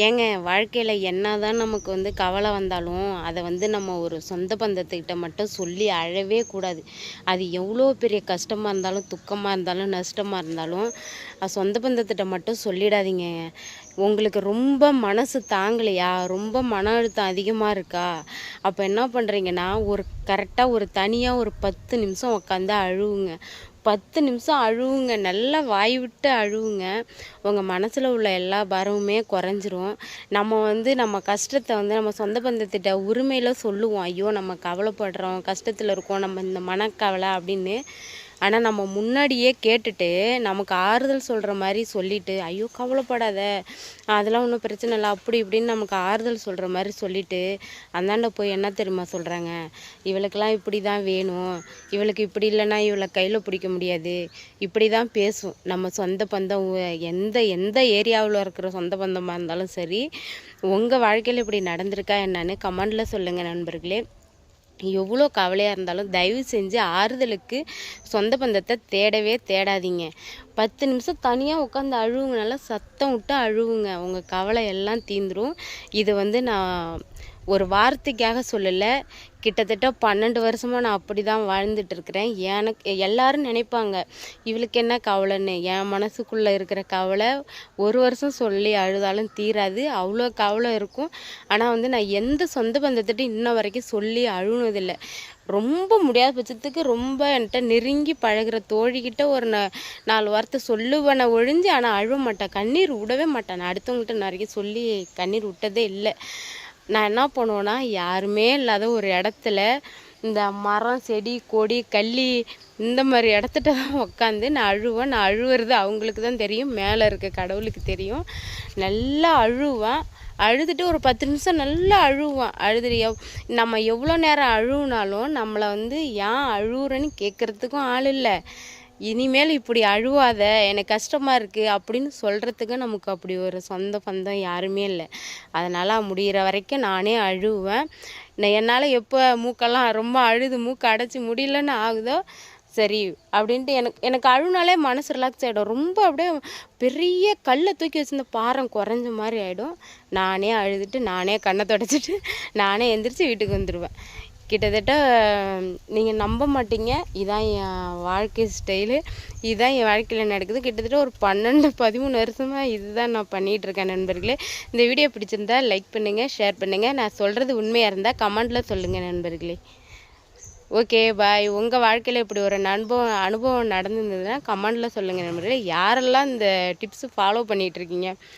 ஏங்க வாழ்க்கையில் என்னதான் நமக்கு கவலை வந்தாலும் அதை நம்ம ஒரு சொந்த பந்தத்துக்கிட்ட மட்டும் சொல்லி அழவே கூடாது. அது எவ்வளோ பெரிய கஷ்டமாக இருந்தாலும் துக்கமாக இருந்தாலும் நஷ்டமாக இருந்தாலும் சொந்த பந்தத்திட்ட மட்டும் சொல்லிடாதீங்க. உங்களுக்கு ரொம்ப மனசு தாங்கலையா, ரொம்ப மன அழுத்தம் அதிகமாக இருக்கா, அப்போ என்ன பண்ணுறீங்கன்னா கரெக்டாக ஒரு தனியாக ஒரு 10 நிமிஷம் உட்காந்து அழுவுங்க. 10 நிமிஷம் அழுவுங்க, நல்லா வாய் விட்டு அழுவுங்க. உங்கள் மனசில் உள்ள எல்லா பாரமுமே குறைஞ்சிரும். நம்ம கஷ்டத்தை நம்ம சொந்த பந்தத்திட்ட உரிமையில் சொல்லுவோம். ஐயோ நம்ம கவலைப்படுறோம், கஷ்டத்தில் இருக்கோம், நம்ம இந்த மனக்கவலை அப்படின்னு. ஆனால் நம்ம முன்னாடியே கேட்டுட்டு நமக்கு ஆறுதல் சொல்கிற மாதிரி சொல்லிவிட்டு, ஐயோ கவலைப்படாத, அதெல்லாம் ஒன்றும் பிரச்சனை இல்லை, அப்படி இப்படின்னு நமக்கு ஆறுதல் சொல்கிற மாதிரி சொல்லிவிட்டு அந்தாண்ட போய் என்ன தெரியுமா சொல்கிறாங்க, இவளுக்கெல்லாம் இப்படி தான் வேணும், இவளுக்கு இப்படி இல்லைன்னா இவளை கையில் பிடிக்க முடியாது, இப்படி தான் பேசும். நம்ம சொந்த பந்தம் எந்த எந்த ஏரியாவில் இருக்கிற சொந்த பந்தமாக இருந்தாலும் சரி, உங்கள் வாழ்க்கையில் இப்படி நடந்திருக்கா என்னன்னு கமெண்டில் சொல்லுங்கள் நண்பர்களே. எவ்வளோ கவலையாக இருந்தாலும் தயவு செஞ்சு ஆறுதலுக்கு சொந்த பந்தத்தை தேடவே தேடாதீங்க. 10 நிமிஷம் தனியாக உட்காந்து அழுவுங்க, நல்லா சத்தம் விட்டு அழுவுங்க, உங்கள் கவலை எல்லாம் தீந்துடும். இது நான் ஒரு வார்த்தைக்காக சொல்லலை, கிட்டத்தட்ட 12 வருஷமாக நான் அப்படி தான் வாழ்ந்துட்டுருக்கிறேன். எனக்கு எல்லாரும் நினைப்பாங்க இவளுக்கு என்ன கவலைன்னு. என் மனசுக்குள்ளே இருக்கிற கவலை ஒரு வருஷம் சொல்லி அழுதாலும் தீராது, அவ்வளோ கவலை இருக்கும். ஆனால் நான் எந்த சொந்த பந்தத்திட்ட இன்ன வரைக்கும் சொல்லி அழுனதில்லை. ரொம்ப முடியாத பட்சத்துக்கு ரொம்ப என்கிட்ட நெருங்கி பழகிற தோழிக்கிட்ட ஒரு 4 வார்த்தை சொல்லுவேனை ஒழிஞ்சு, ஆனால் அழுவ மாட்டேன், கண்ணீர் விடவே மாட்டேன். நான் அடுத்தவங்கள்ட்ட நிறைய சொல்லி கண்ணீர் விட்டதே இல்லை. நான் என்ன பண்ணுவேன்னா, யாருமே இல்லாத ஒரு இடத்துல இந்த மரம் செடி கொடி கள்ளி இந்த மாதிரி இடத்துட்ட தான் உட்காந்து நான் அழுவேன். நான் அழுவுறது அவங்களுக்கு தான் தெரியும், மேலே இருக்க கடவுளுக்கு தெரியும். நல்லா அழுவேன். அழுதுட்டு ஒரு 10 நிமிஷம் நல்லா அழுவேன். நம்ம எவ்வளோ நேரம் அழுவுனாலும் நம்மளை ஏன் அழுவுறேன்னு கேட்குறதுக்கும் ஆள் இல்லை. இனிமேல் இப்படி அழுவாத, எனக்கு கஷ்டமாக இருக்குது அப்படின்னு சொல்கிறதுக்கு நமக்கு அப்படி ஒரு சொந்த பந்தம் யாருமே இல்லை. அதனால் முடிகிற வரைக்கும் நானே அழுவேன். என்னால் எப்போ மூக்கெல்லாம் ரொம்ப அழுது மூக்கை அடைச்சி முடியலன்னு ஆகுதோ சரி அப்படின்ட்டு எனக்கு அழுனாலே மனசு ரிலாக்ஸ் ஆகிடும். ரொம்ப அப்படியே பெரிய கல்லை தூக்கி வச்சுருந்த பாரம் குறைஞ்ச மாதிரி ஆகிடும். நானே அழுதுட்டு நானே கண்ணை தொடச்சிட்டு நானே எந்திரிச்சு வீட்டுக்கு வந்துடுவேன். கிட்டத்தட்ட நீங்கள் நம்ப மாட்டீங்க, இதான் என் வாழ்க்கை ஸ்டைலு, இதுதான் என் வாழ்க்கையில் நடக்குது. கிட்டத்தட்ட ஒரு 12-13 வருஷமாக இதுதான் நான் பண்ணிகிட்ருக்கேன் நண்பர்களே. இந்த வீடியோ பிடிச்சிருந்தா லைக் பண்ணுங்கள், ஷேர் பண்ணுங்கள். நான் சொல்கிறது உண்மையாக இருந்தால் கமெண்டில் சொல்லுங்கள் நண்பர்களே. Okay bye. உங்கள் வாழ்க்கையில் இப்படி ஒரு அனுபவம் நடந்துருந்ததுன்னா கமெண்டில் சொல்லுங்கள் நண்பர்களே. யாரெல்லாம் இந்த டிப்ஸு ஃபாலோ பண்ணிகிட்ருக்கீங்க